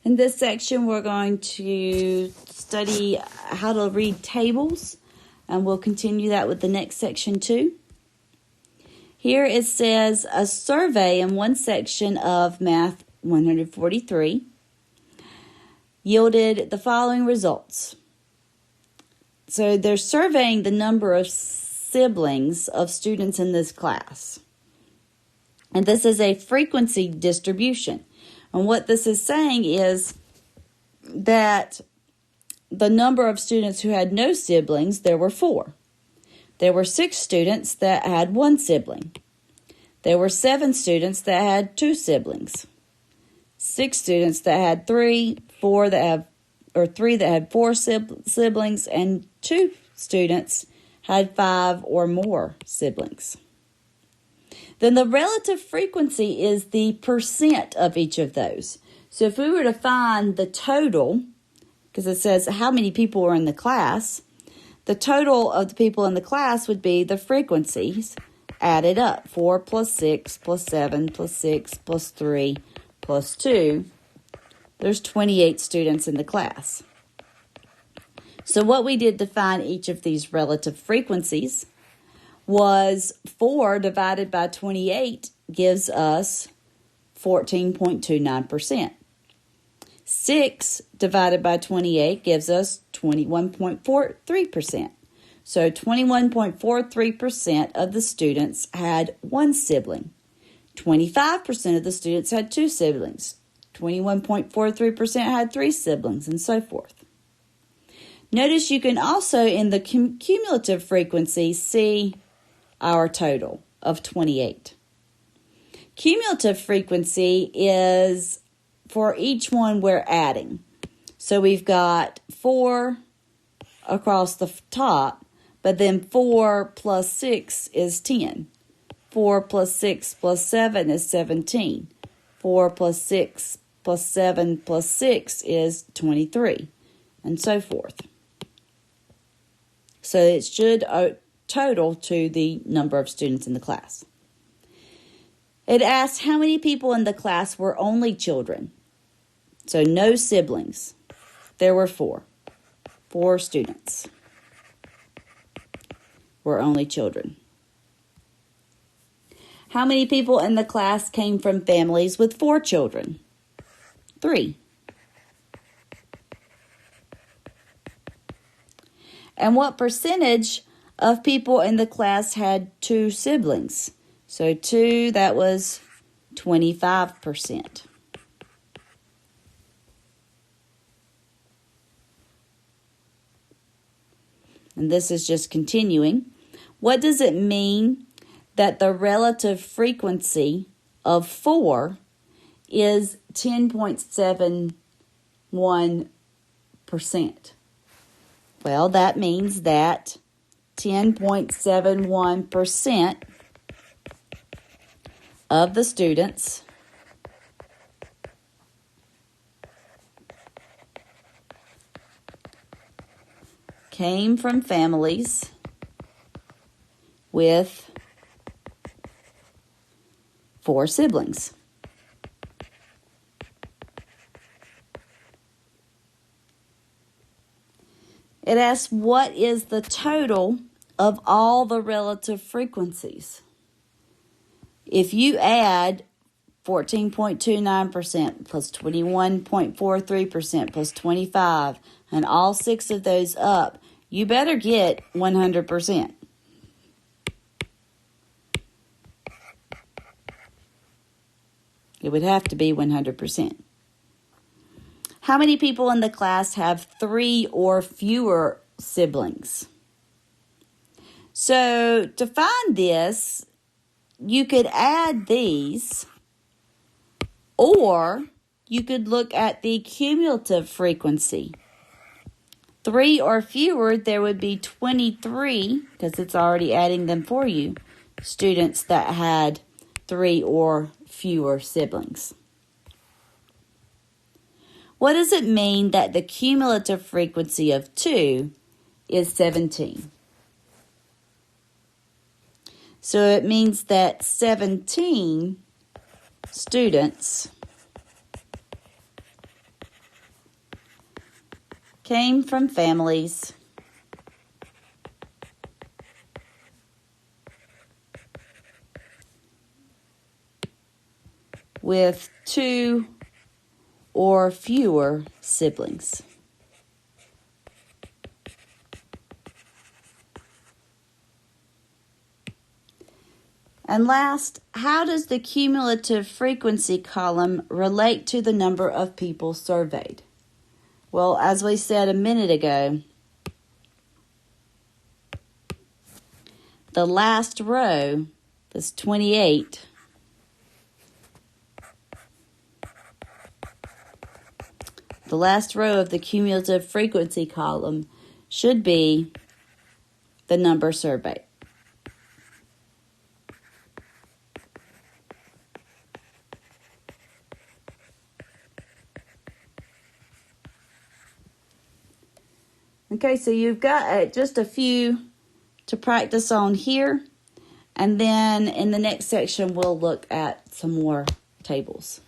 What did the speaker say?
In this section, we're going to study how to read tables, and we'll continue that with the next section too. Here it says a survey in one section of Math 143 yielded the following results. So they're surveying the number of siblings of students in this class. And this is a frequency distribution. And what this is saying is that the number of students who had no siblings, there were 4. There were 6 students that had 1 sibling. There were 7 students that had 2 siblings. 6 students that had 3 that had 4 siblings, and 2 students had 5 or more siblings. Then the relative frequency is the percent of each of those. So if we were to find the total, because it says how many people were in the class, the total of the people in the class would be the frequencies added up. 4 plus 6 plus 7 plus 6 plus 3 plus 2. There's 28 students in the class. So what we did to find each of these relative frequencies was 4 divided by 28 gives us 14.29%. 6 divided by 28 gives us 21.43%. So 21.43% of the students had 1 sibling. 25% of the students had 2 siblings. 21.43% had 3 siblings, and so forth. Notice you can also, in the cumulative frequency, see our total of 28. Cumulative frequency is for each one we're adding. So we've got 4 across the top, but then 4 plus 6 is 10. 4 plus 6 plus 7 is 17. 4 plus 6 plus 7 plus 6 is 23, and so forth. So it should total to the number of students in the class. It asks how many people in the class were only children. So no siblings. There were 4. 4 students were only children. How many people in the class came from families with 4 children? 3. And what percentage of people in the class had 2 siblings? So 2, that was 25%. And this is just continuing. What does it mean that the relative frequency of 4 is 10.71%? Well, that means that 10.71% of the students came from families with 4 siblings. It asks, what is the total of all the relative frequencies? If you add 14.29% plus 21.43% plus 25 and all 6 of those up, you better get 100%. It would have to be 100%. How many people in the class have 3 or fewer siblings? So to find this, you could add these, or you could look at the cumulative frequency. 3 or fewer, there would be 23, because it's already adding them for you, students that had 3 or fewer siblings. What does it mean that the cumulative frequency of 2 is 17? So it means that 17 students came from families with 2 or fewer siblings. And last, how does the cumulative frequency column relate to the number of people surveyed? Well, as we said a minute ago, the last row, this 28, the last row of the cumulative frequency column should be the number surveyed. Okay, so you've got just a few to practice on here. And then in the next section, we'll look at some more tables.